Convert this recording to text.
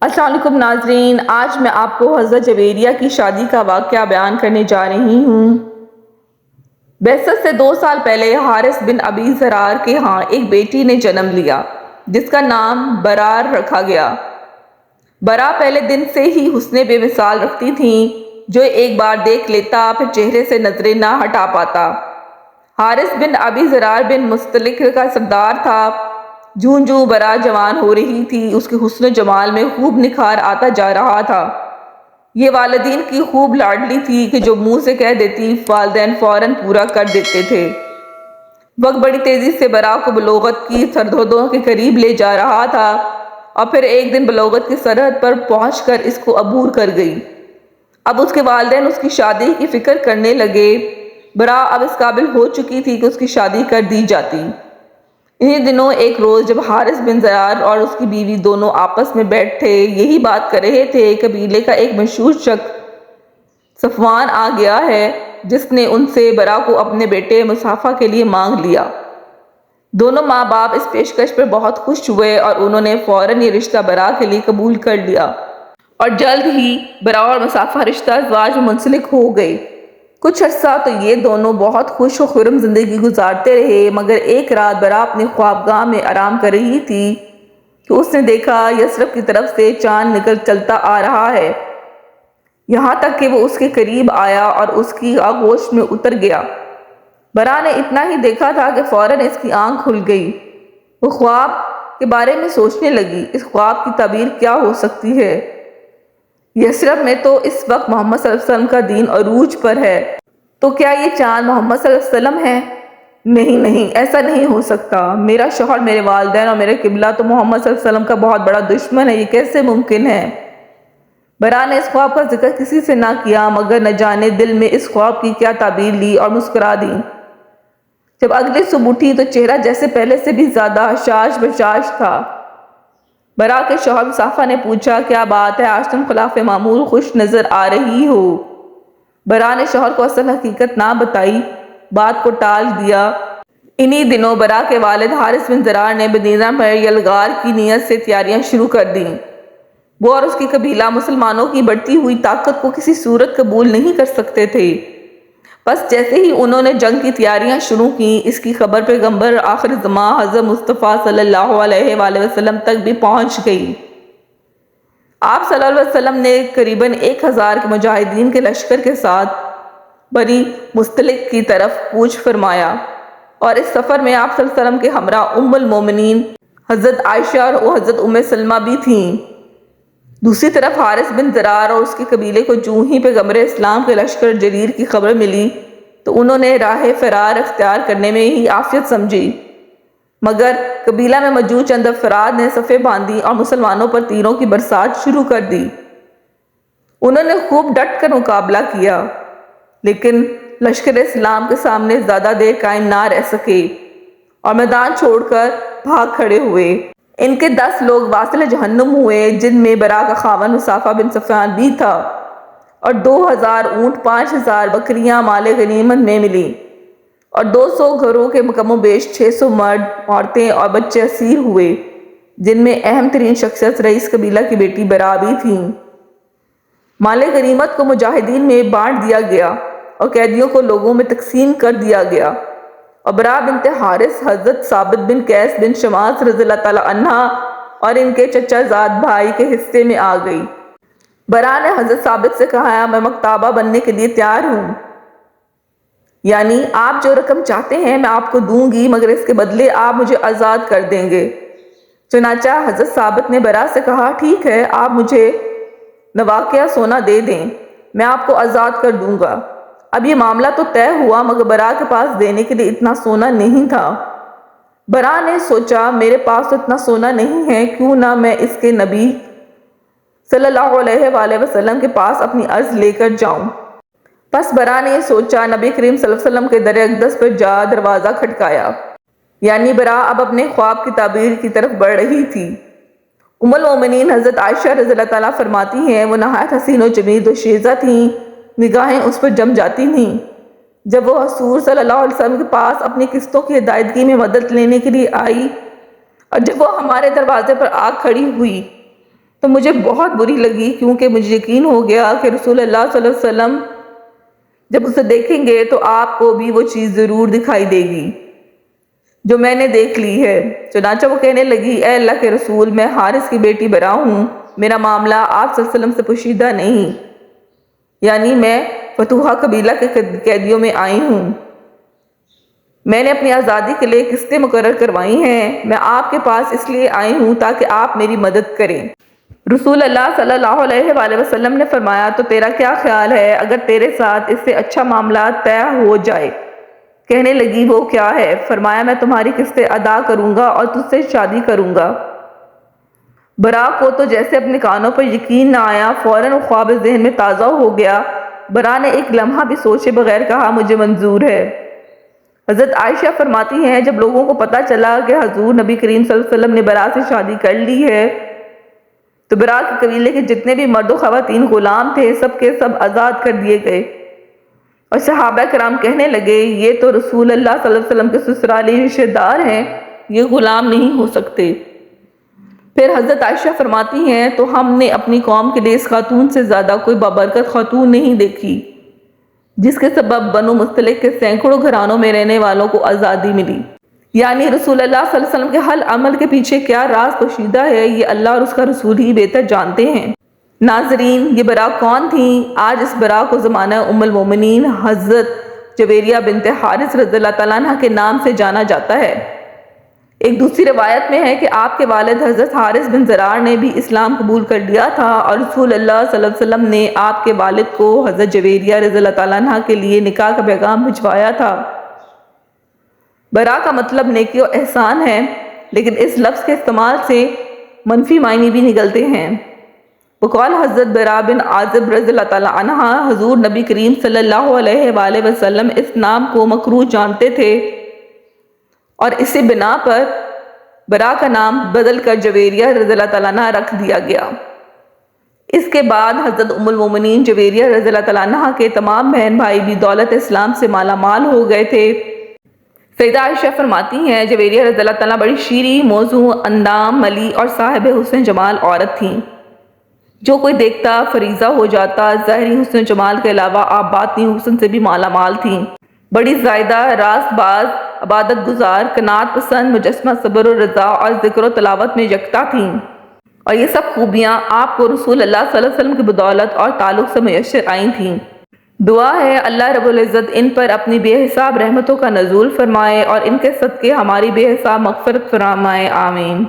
السلام علیکم ناظرین، آج میں آپ کو حضرت جویریہ کی شادی کا واقعہ بیان کرنے جا رہی ہوں۔ بعثت سے 2 سال پہلے حارث بن ابی زرار کے ہاں ایک بیٹی نے جنم لیا جس کا نام برار رکھا گیا۔ برا پہلے دن سے ہی حسن بے مثال رکھتی تھیں، جو ایک بار دیکھ لیتا پھر چہرے سے نظریں نہ ہٹا پاتا۔ حارث بن ابی زرار بن مستلق کا سردار تھا۔ جوں جوں برا جوان ہو رہی تھی، اس کے حسن و جمال میں خوب نکھار آتا جا رہا تھا۔ یہ والدین کی خوب لاڈلی تھی کہ جو منہ سے کہہ دیتی والدین فوراً پورا کر دیتے تھے۔ وقت بڑی تیزی سے برا کو بلوغت کی سرحدوں کے قریب لے جا رہا تھا اور پھر ایک دن بلوغت کی سرحد پر پہنچ کر اس کو عبور کر گئی۔ اب اس کے والدین اس کی شادی کی فکر کرنے لگے۔ برا اب اس قابل ہو چکی تھی کہ اس کی شادی کر دی جاتی۔ انہی دنوں ایک روز جب حارث بن زرار اور اس کی بیوی دونوں آپس میں بیٹھے یہی بات کر رہے تھے، قبیلے کا ایک مشہور شخص صفوان آ گیا ہے، جس نے ان سے برا کو اپنے بیٹے مصافہ کے لیے مانگ لیا۔ دونوں ماں باپ اس پیشکش پر بہت خوش ہوئے اور انہوں نے فوراً یہ رشتہ برا کے لیے قبول کر لیا اور جلد ہی برا اور مصافہ رشتہ ازواج میں منسلک ہو گئے۔ کچھ عرصہ تو یہ دونوں بہت خوش و خرم زندگی گزارتے رہے، مگر ایک رات برا اپنی خوابگاہ میں آرام کر رہی تھی کہ اس نے دیکھا یثرب کی طرف سے چاند نکل چلتا آ رہا ہے، یہاں تک کہ وہ اس کے قریب آیا اور اس کی آغوش میں اتر گیا۔ برا نے اتنا ہی دیکھا تھا کہ فوراً اس کی آنکھ کھل گئی۔ وہ خواب کے بارے میں سوچنے لگی، اس خواب کی تعبیر کیا ہو سکتی ہے؟ یثرب میں تو اس وقت محمد صلی اللہ علیہ وسلم کا دین عروج پر ہے، تو کیا یہ چاند محمد صلی اللہ علیہ وسلم ہے؟ نہیں، ایسا نہیں ہو سکتا۔ میرا شوہر، میرے والدین اور میرے قبلہ تو محمد صلی اللہ علیہ وسلم کا بہت بڑا دشمن ہے، یہ کیسے ممکن ہے؟ برا نے اس خواب کا ذکر کسی سے نہ کیا، مگر نہ جانے دل میں اس خواب کی کیا تعبیر لی اور مسکرا دی۔ جب اگلی صبح اٹھی تو چہرہ جیسے پہلے سے بھی زیادہ حشاش بشاش تھا۔ برا کے شوہر مصافہ نے پوچھا، کیا بات ہے، آج تم خلاف معمول خوش نظر آ رہی ہو؟ برا نے شوہر کو اصل حقیقت نہ بتائی، بات کو ٹال دیا۔ انہی دنوں برا کے والد حارث بن زرار نے مدینہ پر یلغار کی نیت سے تیاریاں شروع کر دیں۔ وہ اور اس کی قبیلہ مسلمانوں کی بڑھتی ہوئی طاقت کو کسی صورت قبول نہیں کر سکتے تھے۔ بس جیسے ہی انہوں نے جنگ کی تیاریاں شروع کی، اس کی خبر پیغمبر آخر زمان حضرت مصطفیٰ صلی اللہ علیہ وآلہ وسلم تک بھی پہنچ گئی۔ آپ صلی اللہ علیہ وسلم نے قریباً 1000 کے مجاہدین کے لشکر کے ساتھ بنی مستلق کی طرف کوچ فرمایا، اور اس سفر میں آپ صلی اللہ علیہ وسلم کے ہمراہ ام المومنین حضرت عائشہ اور حضرت ام سلمہ بھی تھیں۔ دوسری طرف حارث بن زرار اور اس کے قبیلے کو جو ہی پیغمبر اسلام کے لشکر جریر کی خبر ملی تو انہوں نے راہ فرار اختیار کرنے میں ہی عافیت سمجھی، مگر قبیلہ میں موجود چند افراد نے صفیں باندھی اور مسلمانوں پر تیروں کی برسات شروع کر دی۔ انہوں نے خوب ڈٹ کر مقابلہ کیا، لیکن لشکر اسلام کے سامنے زیادہ دیر قائم نہ رہ سکے اور میدان چھوڑ کر بھاگ کھڑے ہوئے۔ ان کے 10 لوگ واصل جہنم ہوئے، جن میں برا کا خاوند مصافہ بن صفوان بھی تھا، اور 2000 اونٹ، 5000 بکریاں مال غنیمت میں ملی، اور 200 گھروں کے کم و بیش 600 مرد، عورتیں اور بچے اسیر ہوئے، جن میں اہم ترین شخصیت رئیس قبیلہ کی بیٹی برا بھی تھیں۔ مال غنیمت کو مجاہدین میں بانٹ دیا گیا اور قیدیوں کو لوگوں میں تقسیم کر دیا گیا، اور برا بنت حارث حضرت ثابت بن قیس بن شماس رضی اللہ تعالی عنہ اور ان کے چچا زاد بھائی کے حصے میں آ گئی۔ برا نے حضرت ثابت سے کہا، میں مکتابہ بننے کے لیے تیار ہوں، یعنی آپ جو رقم چاہتے ہیں میں آپ کو دوں گی، مگر اس کے بدلے آپ مجھے آزاد کر دیں گے۔ چنانچہ حضرت ثابت نے برا سے کہا، ٹھیک ہے، آپ مجھے نواقیہ سونا دے دیں، میں آپ کو آزاد کر دوں گا۔ اب یہ معاملہ تو طے ہوا، مگر برا کے پاس دینے کے لیے اتنا سونا نہیں تھا۔ برا نے سوچا، میرے پاس تو اتنا سونا نہیں ہے، کیوں نہ میں اس کے نبی صلی اللہ علیہ وآلہ وسلم کے پاس اپنی عرض لے کر جاؤں۔ پس برا نے یہ سوچا، نبی کریم صلی اللہ علیہ وسلم کے در اقدس پر جا دروازہ کھٹکایا، یعنی برا اب اپنے خواب کی تعبیر کی طرف بڑھ رہی تھی۔ ام المومنین حضرت عائشہ رضی اللہ تعالیٰ فرماتی ہیں، وہ نہایت حسین و جمیل دوشیزہ تھیں، نگاہیں اس پر جم جاتی تھیں۔ جب وہ حضور صلی اللہ علیہ وسلم کے پاس اپنی قسطوں کی ادائیگی میں مدد لینے کے لیے آئی اور جب وہ ہمارے دروازے پر آ کھڑی ہوئی تو مجھے بہت بری لگی، کیونکہ مجھے یقین ہو گیا کہ رسول اللہ صلی اللہ علیہ وسلم جب اسے دیکھیں گے تو آپ کو بھی وہ چیز ضرور دکھائی دے گی جو میں نے دیکھ لی ہے۔ چنانچہ وہ کہنے لگی، اے اللہ کے رسول، میں حارث کی بیٹی برا ہوں، میرا معاملہ آپ صلی اللہ علیہ وسلم سے پوشیدہ نہیں، یعنی میں فتوحہ قبیلہ کے قیدیوں میں آئی ہوں۔ میں نے اپنی آزادی کے لیے قسطیں مقرر کروائی ہیں، میں آپ کے پاس اس لیے آئی ہوں تاکہ آپ میری مدد کریں۔ رسول اللہ صلی اللہ علیہ وآلہ وسلم نے فرمایا، تو تیرا کیا خیال ہے اگر تیرے ساتھ اس سے اچھا معاملہ طے ہو جائے؟ کہنے لگی، وہ کیا ہے؟ فرمایا، میں تمہاری قسطیں ادا کروں گا اور تجھ سے شادی کروں گا۔ برا کو تو جیسے اپنے کانوں پر یقین نہ آیا، فوراً وہ خواب ذہن میں تازہ ہو گیا۔ برا نے ایک لمحہ بھی سوچے بغیر کہا، مجھے منظور ہے۔ حضرت عائشہ فرماتی ہیں، جب لوگوں کو پتہ چلا کہ حضور نبی کریم صلی اللہ علیہ وسلم نے برا سے شادی کر لی ہے تو برا کے قبیلے کے جتنے بھی مرد و خواتین غلام تھے سب کے سب آزاد کر دیے گئے، اور صحابہ کرام کہنے لگے، یہ تو رسول اللہ صلی اللہ علیہ وسلم کے سسرالی رشتہ دار ہیں، یہ غلام نہیں ہو سکتے۔ پھر حضرت عائشہ فرماتی ہیں، تو ہم نے اپنی قوم کے لیے اس خاتون سے زیادہ کوئی بابرکت خاتون نہیں دیکھی جس کے سبب بنو مستلق کے سینکڑوں گھرانوں میں رہنے والوں کو آزادی ملی۔ یعنی رسول اللہ صلی اللہ علیہ وسلم کے ہر عمل کے پیچھے کیا راز پوشیدہ ہے، یہ اللہ اور اس کا رسول ہی بہتر جانتے ہیں۔ ناظرین، یہ برا کون تھیں؟ آج اس برا کو زمانہ ام المومنین حضرت جویریہ بنت حارث رضی اللہ تعالیٰ عنہ کے نام سے جانا جاتا ہے۔ ایک دوسری روایت میں ہے کہ آپ کے والد حضرت حارث بن زرار نے بھی اسلام قبول کر لیا تھا، اور رسول اللہ صلی اللہ علیہ وسلم نے آپ کے والد کو حضرت جویریہ رضی اللہ تعالیٰ عنہ کے لیے نکاح کا پیغام بھجوایا تھا۔ برا کا مطلب نیکی و احسان ہے، لیکن اس لفظ کے استعمال سے منفی معنی بھی نکلتے ہیں۔ بقول حضرت برا بن عازب رضی اللہ تعالیٰ عنہ، حضور نبی کریم صلی اللہ علیہ وآلہ وسلم اس نام کو مکروہ جانتے تھے، اور اسی بنا پر برا کا نام بدل کر جویریہ رضی اللہ تعالیٰ عنہ رکھ دیا گیا۔ اس کے بعد حضرت ام المومنین جویریہ رضی اللہ تعالیٰ عنہ کے تمام بہن بھائی بھی دولت اسلام سے مالا مال ہو گئے تھے۔ سیدہ عائشہ فرماتی ہیں، جویریہ رضی اللہ تعالیٰ بڑی شیریں، موزوں، اندام، ملی اور صاحب حسن جمال عورت تھیں۔ جو کوئی دیکھتا فریضہ ہو جاتا۔ ظاہری حسن جمال کے علاوہ آپ باطنی حسن سے بھی مالا مال تھیں۔ بڑی زائدہ، راست باز، عبادت گزار، قناعت پسند، مجسمہ صبر و رضا اور ذکر و تلاوت میں یکتا تھیں، اور یہ سب خوبیاں آپ کو رسول اللہ صلی اللہ علیہ وسلم کی بدولت اور تعلق سے میسر آئی تھیں۔ دعا ہے اللہ رب العزت ان پر اپنی بے حساب رحمتوں کا نزول فرمائے اور ان کے صدقے ہماری بے حساب مغفرت فرمائے، آمین۔